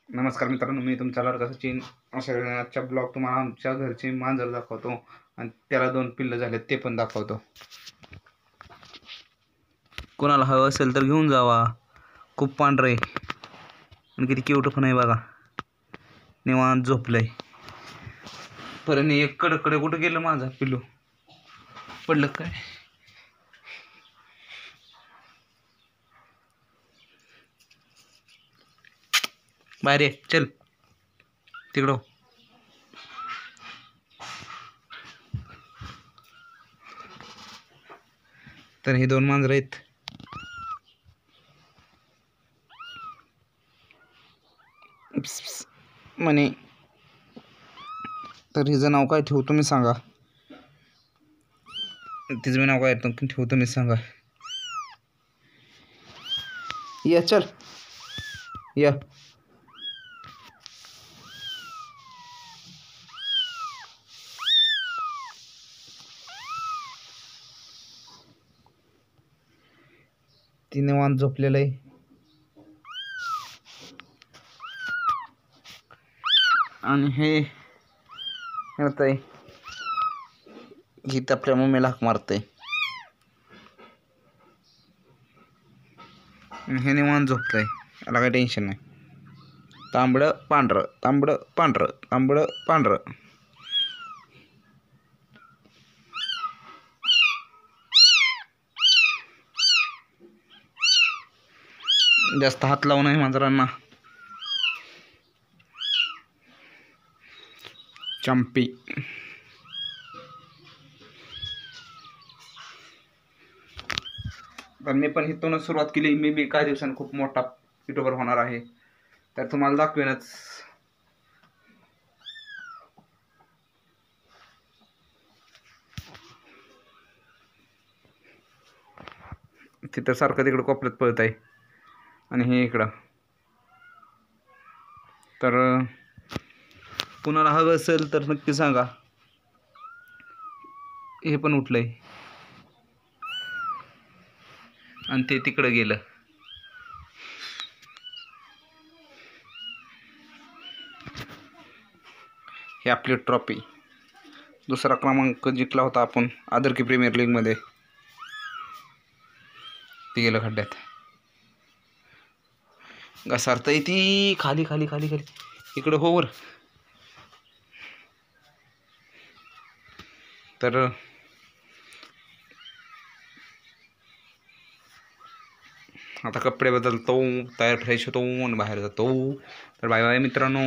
नमस्कार मित्रांनो, मी तुमचा लाडका सचिन. आजच्या ब्लॉग तुम्हाला आमच्या घरचे मांजर दाखवतो आणि त्याला 2 पिल्लं झालेत ते पण दाखवतो. कोणाला हवं असेल तर घेऊन जावा. खूप पांढरे आणि किती क्यूट पण आहे बघा. निवांत झोपलंय. परत एक कडकडे कुठं गेलं माझा पिल्लू? पडलं काय? बाहेर ये, चल तिकडं. तर हे 2 मांजर आहेत. म्हणे तर हिचं नाव काय ठेवू तुम्ही सांगा. तिचं नाव काय ठेवू तुम्ही सांगा. या चल या. ती निवांत झोपलेलं आहे. आणि हे आहे ही आपल्या मम्मीला हाक मारते. हे निवांत झोपतंय, याला काही टेन्शन नाही. तांबडं पांढरं, तांबडं पांढरं, तांबडं पांढरं. जास्त हात लावू नये मांजरांना. चंपी. तर मी पण इथूनच सुरुवात केली. मी बी काही दिवसांनी खूप मोठा युट्यूबर होणार आहे, तर तुम्हाला दाखवेनच. तिथं सारखं तिकडं कोपऱ्यात पळत आहे आणि हे इकडं. तर कुणाला हवं असेल तर नक्की सांगा. हे पण उठलंय आणि ते तिकडं गेलं. ही आपली ट्रॉफी. 2रा क्रमांक जिंकला होता आपण आदरकी प्रीमियर लीगमध्ये. ती गेलं खड्ड्यात. घसारतंय ती खाली खाली खाली खाली. इकडं हो वर. तर आता कपडे बदलतो, तयार फ्रेश होतो आणि बाहेर जातो. तर बाय बाय मित्रांनो.